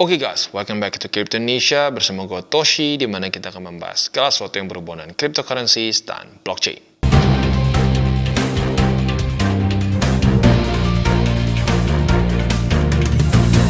Oke guys, welcome back to Crypto Indonesia bersama gue Toshi, di mana kita akan membahas segala sesuatu yang berhubungan dengan cryptocurrencies dan blockchain.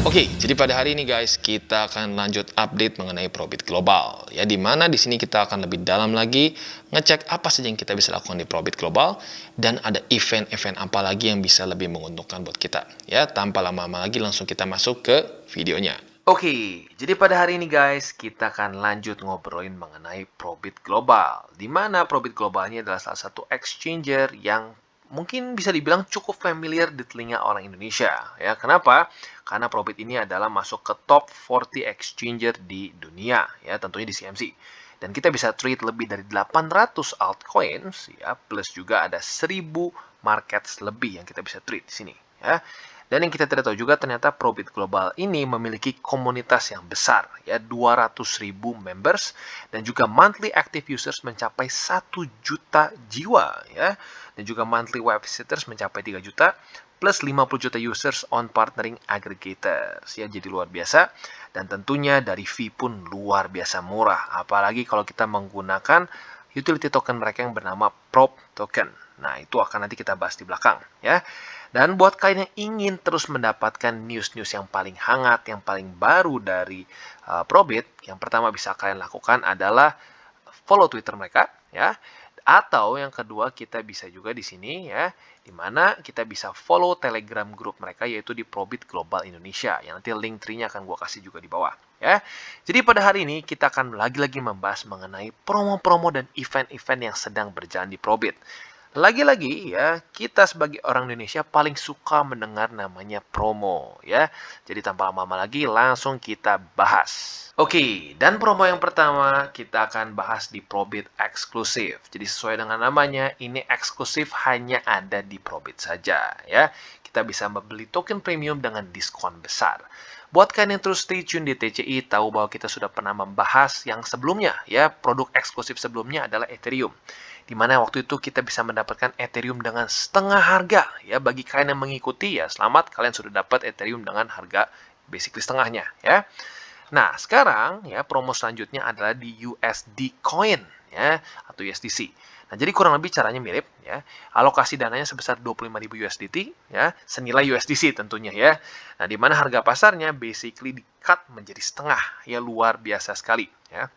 Oke, jadi pada hari ini guys, kita akan lanjut update mengenai Probit Global. Ya, di mana di sini kita akan lebih dalam lagi ngecek apa saja yang kita bisa lakukan di Probit Global dan ada event-event apa lagi yang bisa lebih menguntungkan buat kita. Ya, tanpa lama-lama lagi langsung kita masuk ke videonya. Oke, jadi pada hari ini guys, kita akan lanjut ngobrolin mengenai Probit Global. Di mana Probit Global ini adalah salah satu exchanger yang mungkin bisa dibilang cukup familiar di telinga orang Indonesia. Ya, kenapa? Karena Probit ini adalah masuk ke top 40 exchanger di dunia, ya, tentunya di CMC. Dan kita bisa trade lebih dari 800 altcoins, ya, plus juga ada 1000 markets lebih yang kita bisa trade di sini, ya. Dan yang kita tidak tahu juga ternyata Probit Global ini memiliki komunitas yang besar, ya, 200.000 members dan juga monthly active users mencapai 1 juta jiwa, ya. Dan juga monthly web visitors mencapai 3 juta plus 50 juta users on partnering aggregators, ya, jadi luar biasa. Dan tentunya dari fee pun luar biasa murah, apalagi kalau kita menggunakan utility token mereka yang bernama Prob Token. Nah, itu akan nanti kita bahas di belakang, ya. Dan buat kalian yang ingin terus mendapatkan news-news yang paling hangat, yang paling baru dari Probit, yang pertama bisa kalian lakukan adalah follow Twitter mereka, ya. Atau yang kedua kita bisa juga di sini, ya, di mana kita bisa follow Telegram grup mereka yaitu di Probit Global Indonesia. Yang nanti link tree-nya akan gua kasih juga di bawah, ya. Jadi pada hari ini kita akan lagi-lagi membahas mengenai promo-promo dan event-event yang sedang berjalan di Probit. Lagi-lagi ya, kita sebagai orang Indonesia paling suka mendengar namanya promo, ya. Jadi tanpa lama-lama lagi langsung kita bahas. Oke, dan promo yang pertama kita akan bahas di Probit eksklusif. Jadi sesuai dengan namanya, ini eksklusif hanya ada di Probit saja, ya. Kita bisa membeli token premium dengan diskon besar. Buat kalian yang terus stay tune di TCI, tahu bahwa kita sudah pernah membahas yang sebelumnya, ya, produk eksklusif sebelumnya adalah Ethereum. Di mana waktu itu kita bisa mendapatkan Ethereum dengan setengah harga, ya. Bagi kalian yang mengikuti, ya, selamat, kalian sudah dapat Ethereum dengan harga basically setengahnya, ya. Nah, sekarang, ya, promo selanjutnya adalah di USD Coin, ya, atau USDC. Nah, jadi kurang lebih caranya mirip, ya. Alokasi dananya sebesar 25.000 USDT, ya, senilai USDC tentunya, ya. Nah, di mana harga pasarnya basically di-cut menjadi setengah, ya, luar biasa sekali, ya.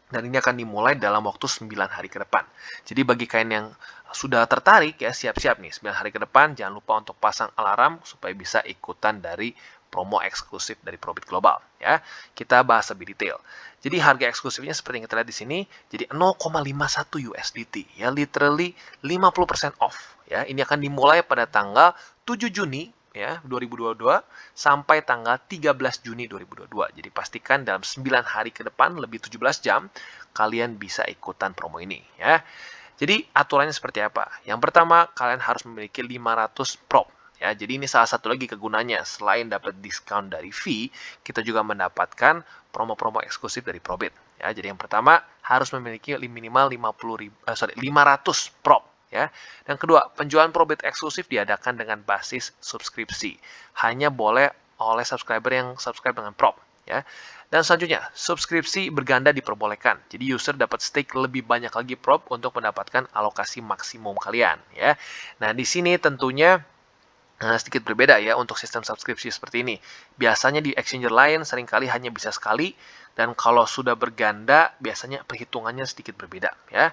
Dan ini akan dimulai dalam waktu 9 hari ke depan. Jadi bagi kalian yang sudah tertarik, ya, siap-siap nih 9 hari ke depan, jangan lupa untuk pasang alarm supaya bisa ikutan dari promo eksklusif dari Probit Global, ya. Kita bahas lebih detail. Jadi harga eksklusifnya seperti yang kita lihat di sini, jadi 0,51 USDT, ya, literally 50% off, ya. Ini akan dimulai pada tanggal 7 Juni, ya, 2022 sampai tanggal 13 Juni 2022. Jadi pastikan dalam 9 hari ke depan lebih 17 jam kalian bisa ikutan promo ini, ya. Jadi aturannya seperti apa? Yang pertama, kalian harus memiliki 500 prop. Ya, jadi ini salah satu lagi kegunaannya. Selain dapat diskon dari fee, kita juga mendapatkan promo-promo eksklusif dari Probit. Ya, jadi yang pertama harus memiliki minimal 500 prop. Ya. Dan kedua, penjualan Probit eksklusif diadakan dengan basis subskripsi. Hanya boleh oleh subscriber yang subscribe dengan prop. Ya. Dan selanjutnya, subskripsi berganda diperbolehkan. Jadi user dapat stake lebih banyak lagi prop untuk mendapatkan alokasi maksimum kalian. Ya. Nah, di sini tentunya sedikit berbeda, ya, untuk sistem subskripsi seperti ini. Biasanya di exchanger lain seringkali hanya bisa sekali, dan kalau sudah berganda biasanya perhitungannya sedikit berbeda, ya.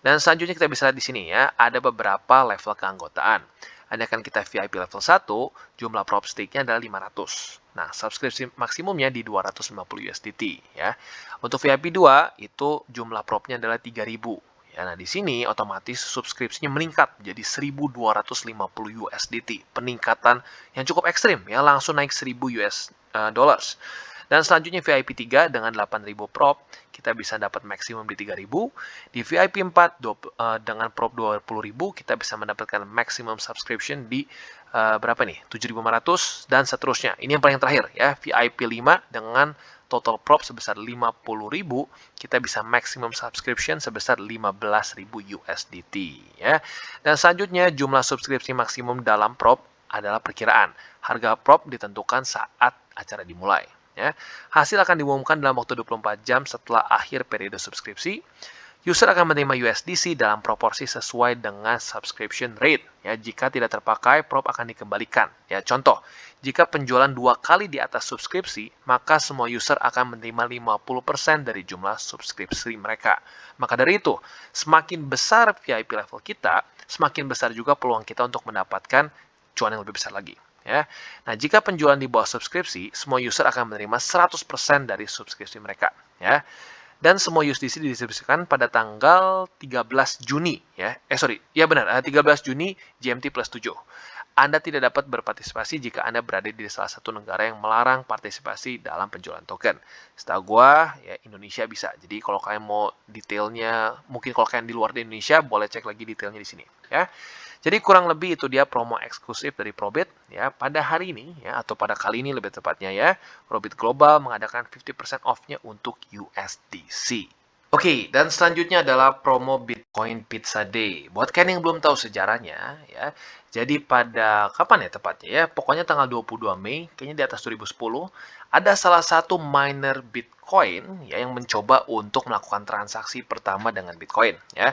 Dan selanjutnya kita bisa lihat di sini, ya, ada beberapa level keanggotaan. Adakan kita VIP level 1, jumlah prop stake-nya adalah 500. Nah, subskripsi maksimumnya di 250 USDT, ya. Untuk VIP 2 itu jumlah propnya adalah 3000. Ya, nah, di sini otomatis subskripsinya meningkat jadi 1.250 USDT. Peningkatan yang cukup ekstrim, ya, langsung naik 1.000 US dollars. Dan selanjutnya VIP 3 dengan 8.000 prop, kita bisa dapat maksimum di 3.000. Di VIP 4 dengan prop 20.000, kita bisa mendapatkan maximum subscription di berapa nih? 7.500 dan seterusnya. Ini yang paling terakhir, ya, VIP 5 dengan total prop sebesar 50.000, kita bisa maximum subscription sebesar 15.000 USDT, ya. Dan selanjutnya jumlah subskripsi maksimum dalam prop adalah perkiraan. Harga prop ditentukan saat acara dimulai. Ya. Hasil akan diumumkan dalam waktu 24 jam setelah akhir periode subskripsi. User akan menerima USDC dalam proporsi sesuai dengan subscription rate. Ya, jika tidak terpakai, prop akan dikembalikan. Ya, contoh, jika penjualan 2 kali di atas subskripsi, maka semua user akan menerima 50% dari jumlah subskripsi mereka. Maka dari itu, semakin besar VIP level kita, semakin besar juga peluang kita untuk mendapatkan cuan yang lebih besar lagi. Ya. Nah, jika penjualan di bawah subskripsi, semua user akan menerima 100% dari subskripsi mereka. Ya. Dan semua USDC didistribusikan pada tanggal 13 Juni. Ya benar, 13 Juni GMT plus 7. Anda tidak dapat berpartisipasi jika Anda berada di salah satu negara yang melarang partisipasi dalam penjualan token. Setahu gua, ya Indonesia bisa. Jadi kalau kalian mau detailnya, mungkin kalau kalian di luar di Indonesia, boleh cek lagi detailnya di sini. Ya. Jadi kurang lebih itu dia promo eksklusif dari Probit ya pada hari ini ya atau pada kali ini lebih tepatnya ya. Probit Global mengadakan 50% off-nya untuk USDC. Oke, dan selanjutnya adalah promo Bitcoin Pizza Day. Buat kalian yang belum tahu sejarahnya ya. Jadi pada kapan ya tepatnya ya? Pokoknya tanggal 22 Mei, kayaknya di atas 2010, ada salah satu miner Bitcoin ya yang mencoba untuk melakukan transaksi pertama dengan Bitcoin ya.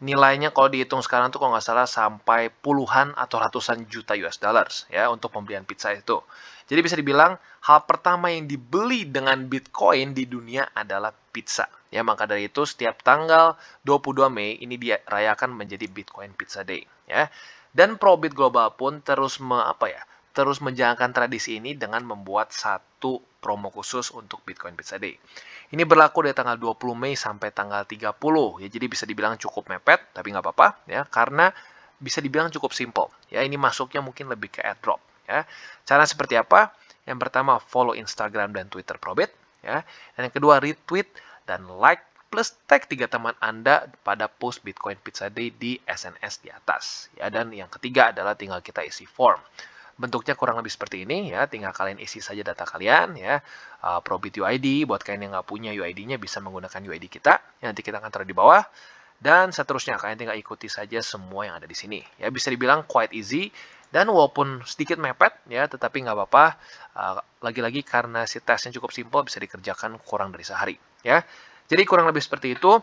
Nilainya kalau dihitung sekarang tuh kalau nggak salah sampai puluhan atau ratusan juta US dollars ya untuk pembelian pizza itu. Jadi bisa dibilang hal pertama yang dibeli dengan Bitcoin di dunia adalah pizza. Ya, maka dari itu setiap tanggal 22 Mei ini dirayakan menjadi Bitcoin Pizza Day ya. Dan Probit Global pun terus menjalankan tradisi ini dengan membuat satu promo khusus untuk Bitcoin Pizza Day. Ini berlaku dari tanggal 20 Mei sampai tanggal 30. Ya, jadi bisa dibilang cukup mepet, tapi nggak apa-apa ya, karena bisa dibilang cukup simple. Ya, ini masuknya mungkin lebih ke airdrop. Ya, cara seperti apa? Yang pertama follow Instagram dan Twitter Probit. Ya, dan yang kedua retweet dan like plus tag 3 teman Anda pada post Bitcoin Pizza Day di SNS di atas. Ya, dan yang ketiga adalah tinggal kita isi form. Bentuknya kurang lebih seperti ini ya, tinggal kalian isi saja data kalian ya. Probit UID, buat kalian yang nggak punya UID-nya bisa menggunakan UID kita. Nanti kita akan taruh di bawah. Dan seterusnya, kalian tinggal ikuti saja semua yang ada di sini. Ya, bisa dibilang quite easy. Dan walaupun sedikit mepet ya, tetapi nggak apa-apa. Lagi-lagi karena si tesnya cukup simpel, bisa dikerjakan kurang dari sehari. Ya, jadi kurang lebih seperti itu.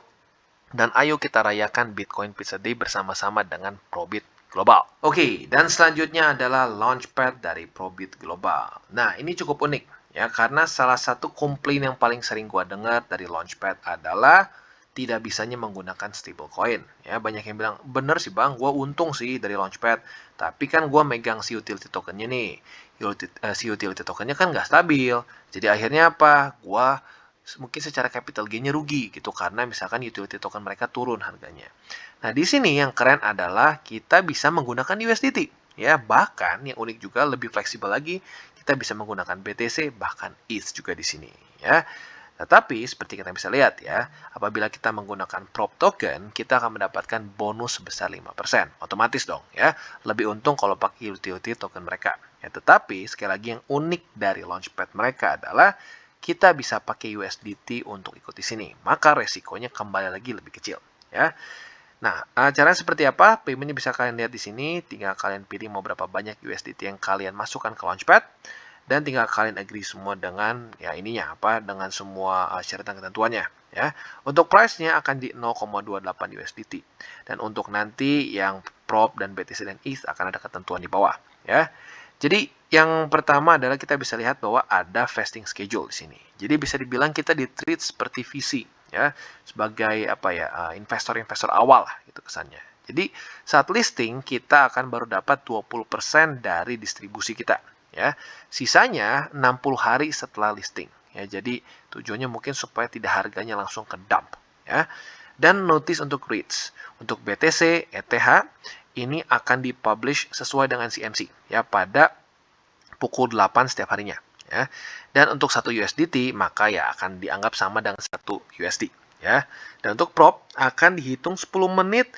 Dan ayo kita rayakan Bitcoin Pizza Day bersama-sama dengan Probit Global. Oke, dan selanjutnya adalah Launchpad dari Probit Global. Nah, ini cukup unik ya, karena salah satu komplain yang paling sering gua dengar dari Launchpad adalah tidak bisanya menggunakan stablecoin. Ya, banyak yang bilang, bener sih bang, gua untung sih dari Launchpad. Tapi kan gua megang si utility tokennya nih. Si utility tokennya kan nggak stabil. Jadi akhirnya apa? Gua mungkin secara capital gain-nya rugi gitu karena misalkan utility token mereka turun harganya. Nah, di sini yang keren adalah kita bisa menggunakan USDT. Ya, bahkan yang unik juga lebih fleksibel lagi, kita bisa menggunakan BTC bahkan ETH juga di sini, ya. Tetapi seperti kita bisa lihat ya, apabila kita menggunakan prop token, kita akan mendapatkan bonus sebesar 5%. Otomatis dong ya, lebih untung kalau pakai utility token mereka. Ya, tetapi sekali lagi yang unik dari Launchpad mereka adalah kita bisa pakai USDT untuk ikuti sini. Maka resikonya kembali lagi lebih kecil ya. Nah, caranya seperti apa? Paymentnya bisa kalian lihat di sini. Tinggal kalian pilih mau berapa banyak USDT yang kalian masukkan ke Launchpad. Dan tinggal kalian agree semua dengan ya ininya apa dengan semua syarat dan ketentuannya ya. Untuk price-nya akan di 0,28 USDT. Dan untuk nanti yang prop dan BTC dan ETH akan ada ketentuan di bawah ya. Jadi yang pertama adalah kita bisa lihat bahwa ada vesting schedule di sini. Jadi bisa dibilang kita di-treat seperti VC ya, sebagai investor-investor awal lah gitu kesannya. Jadi saat listing kita akan baru dapat 20% dari distribusi kita ya. Sisanya 60 hari setelah listing ya. Jadi tujuannya mungkin supaya tidak harganya langsung ke dump ya. Dan notice untuk REITs. Untuk BTC, ETH ini akan dipublish sesuai dengan CMC ya pada pukul 8 setiap harinya ya. Dan untuk 1 USDT maka ya akan dianggap sama dengan 1 USD ya. Dan untuk prop akan dihitung 10 menit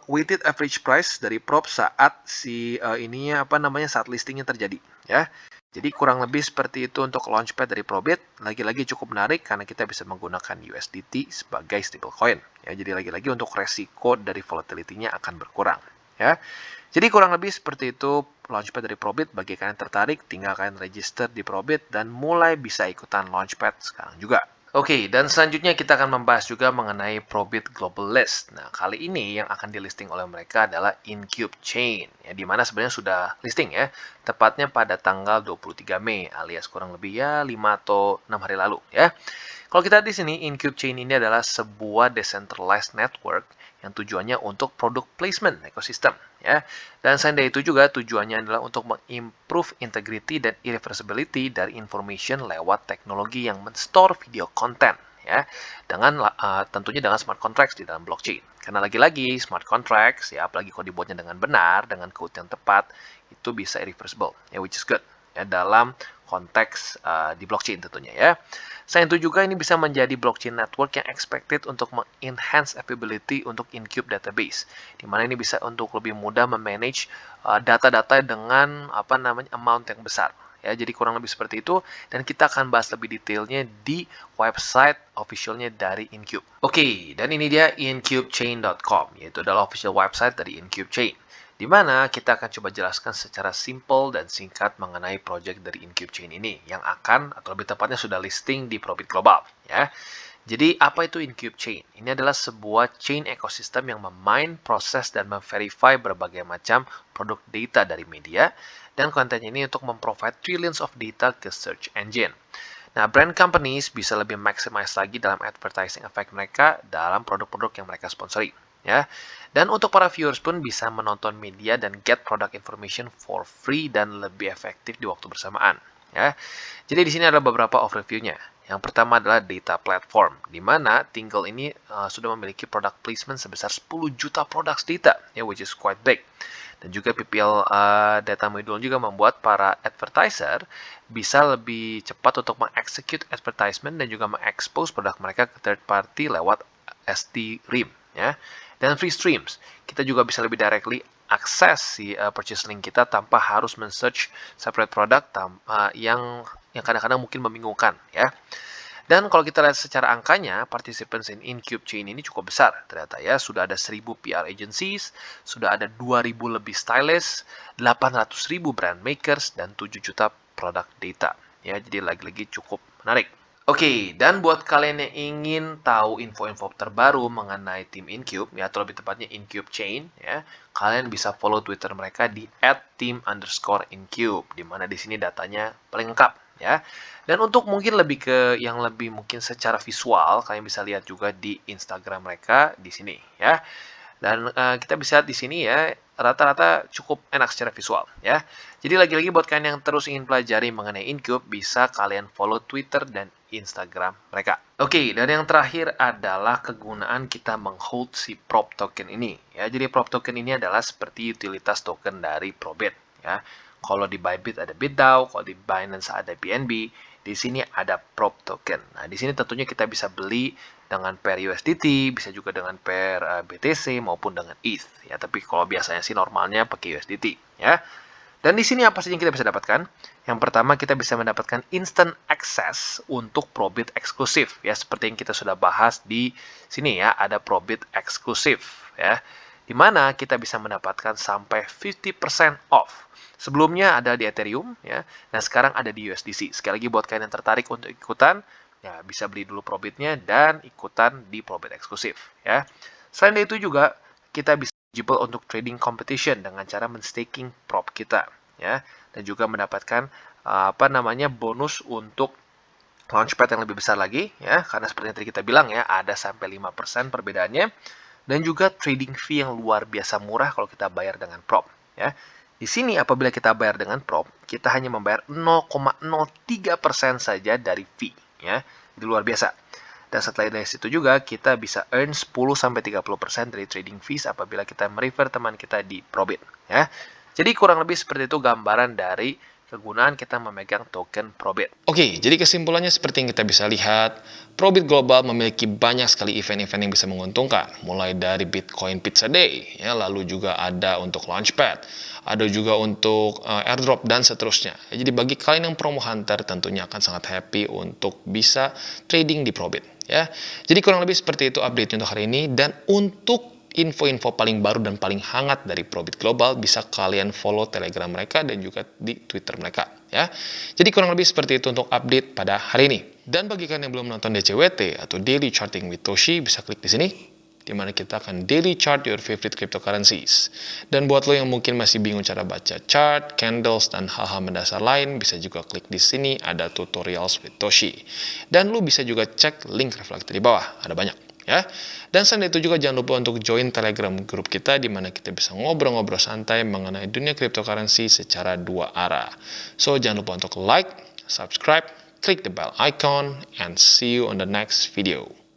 weighted average price dari prop saat saat listingnya terjadi ya. Jadi kurang lebih seperti itu untuk Launchpad dari Probit. Lagi-lagi cukup menarik karena kita bisa menggunakan USDT sebagai stablecoin ya. Jadi lagi-lagi untuk resiko dari volatility-nya akan berkurang ya. Jadi kurang lebih seperti itu Launchpad dari Probit. Bagi kalian yang tertarik, tinggal kalian register di Probit dan mulai bisa ikutan Launchpad sekarang juga. Oke, dan selanjutnya kita akan membahas juga mengenai Probit Global List. Nah, kali ini yang akan di-listing oleh mereka adalah Incube Chain, ya, di mana sebenarnya sudah listing ya, tepatnya pada tanggal 23 Mei, alias kurang lebih ya 5 atau 6 hari lalu ya. Kalau kita di sini, Incube Chain ini adalah sebuah decentralized network yang tujuannya untuk product placement ekosistem ya. Dan selain dari itu juga tujuannya adalah untuk mengimprove integrity dan irreversibility dari information lewat teknologi yang men-store video content ya, dengan tentunya dengan smart contracts di dalam blockchain. Karena lagi-lagi smart contracts ya, apalagi kalau dibuatnya dengan benar, dengan code yang tepat, itu bisa irreversible ya, which is good ya dalam konteks di blockchain tentunya ya. Selain itu juga ini bisa menjadi blockchain network yang expected untuk mengenhance availability untuk Incube database, di mana ini bisa untuk lebih mudah memanage data-data dengan amount yang besar. Ya, jadi kurang lebih seperti itu, dan kita akan bahas lebih detailnya di website officialnya dari Incube. Oke, dan ini dia incubechain.com, yaitu adalah official website dari Incube Chain, di mana kita akan coba jelaskan secara simple dan singkat mengenai project dari Incube Chain ini yang akan, atau lebih tepatnya sudah listing di Probit Global ya. Jadi apa itu Incube Chain? Ini adalah sebuah chain ekosistem yang memain, proses, dan memverify berbagai macam produk data dari media, dan konten ini untuk memprovide trillions of data ke search engine. Nah, brand companies bisa lebih maximize lagi dalam advertising effect mereka dalam produk-produk yang mereka sponsori ya. Dan untuk para viewers pun bisa menonton media dan get product information for free dan lebih efektif di waktu bersamaan ya. Jadi di sini ada beberapa overview-nya. Yang pertama adalah data platform, di mana Tingle ini sudah memiliki product placement sebesar 10 juta products data ya, which is quite big. Dan juga PPL data module juga membuat para advertiser bisa lebih cepat untuk mengexecute advertisement dan juga mengexpose produk mereka ke third party lewat ST-RIM ya. Dan free streams, kita juga bisa lebih directly akses si purchase link kita tanpa harus men-search separate product yang kadang-kadang mungkin membingungkan ya. Dan kalau kita lihat secara angkanya, participants in Incube Chain ini cukup besar ternyata ya. Sudah ada 1000 PR agencies, sudah ada 2000 lebih stylists, 800.000 brand makers, dan 7 juta product data ya. Jadi lagi-lagi cukup menarik. Oke, dan buat kalian yang ingin tahu info-info terbaru mengenai tim Incube, ya, atau lebih tepatnya Incube Chain, ya, kalian bisa follow Twitter mereka di @team_incube, di mana di sini datanya paling lengkap, ya. Dan untuk mungkin lebih ke yang lebih mungkin secara visual, kalian bisa lihat juga di Instagram mereka di sini, ya. Dan kita bisa lihat di sini ya, rata-rata cukup enak secara visual ya. Jadi lagi-lagi buat kalian yang terus ingin pelajari mengenai Incube, bisa kalian follow Twitter dan Instagram mereka. Oke, dan yang terakhir adalah kegunaan kita menghold si prop token ini ya. Jadi prop token ini adalah seperti utilitas token dari Probit ya. Kalau di Bybit ada BitDAO, kalau di Binance ada BNB, di sini ada prop token. Nah, di sini tentunya kita bisa beli dengan pair USDT, bisa juga dengan pair BTC maupun dengan ETH ya. Tapi kalau biasanya sih normalnya pakai USDT ya. Dan di sini apa saja yang kita bisa dapatkan? Yang pertama, kita bisa mendapatkan instant access untuk Probit eksklusif ya, seperti yang kita sudah bahas di sini ya, ada Probit eksklusif ya, di mana kita bisa mendapatkan sampai 50% off. Sebelumnya ada di Ethereum ya, dan sekarang ada di USDC. Sekali lagi buat kalian yang tertarik untuk ikutan, ya bisa beli dulu Probitnya dan ikutan di Probit eksklusif ya. Selain itu juga kita bisa eligible untuk trading competition dengan cara men-staking prop kita ya, dan juga mendapatkan bonus untuk launchpad yang lebih besar lagi ya, karena seperti yang tadi kita bilang ya, ada sampai 5% perbedaannya, dan juga trading fee yang luar biasa murah kalau kita bayar dengan prop ya. Di sini apabila kita bayar dengan prop, kita hanya membayar 0,03% saja dari fee ya. Itu luar biasa. Dan setelah dari situ juga kita bisa earn 10-30% dari trading fees apabila kita merefer teman kita di Probit ya. Jadi kurang lebih seperti itu gambaran dari kegunaan kita memegang token Probit. Oke, jadi kesimpulannya seperti yang kita bisa lihat, Probit Global memiliki banyak sekali event-event yang bisa menguntungkan, mulai dari Bitcoin Pizza Day, ya, lalu juga ada untuk Launchpad, ada juga untuk airdrop, dan seterusnya. Jadi bagi kalian yang promo hunter tentunya akan sangat happy untuk bisa trading di Probit. Ya, jadi kurang lebih seperti itu update untuk hari ini. Dan untuk info-info paling baru dan paling hangat dari Probit Global, bisa kalian follow Telegram mereka dan juga di Twitter mereka ya. Jadi kurang lebih seperti itu untuk update pada hari ini. Dan bagi kalian yang belum nonton DCWT atau Daily Charting with Toshi, bisa klik di sini di mana kita akan daily chart your favorite cryptocurrencies. Dan buat lo yang mungkin masih bingung cara baca chart, candles, dan hal-hal mendasar lain, bisa juga klik di sini ada tutorials with Toshi. Dan lo bisa juga cek link reflektor di bawah, ada banyak ya. Dan selain itu juga jangan lupa untuk join Telegram grup kita di mana kita bisa ngobrol-ngobrol santai mengenai dunia cryptocurrency secara dua arah. So jangan lupa untuk like, subscribe, click the bell icon, and see you on the next video.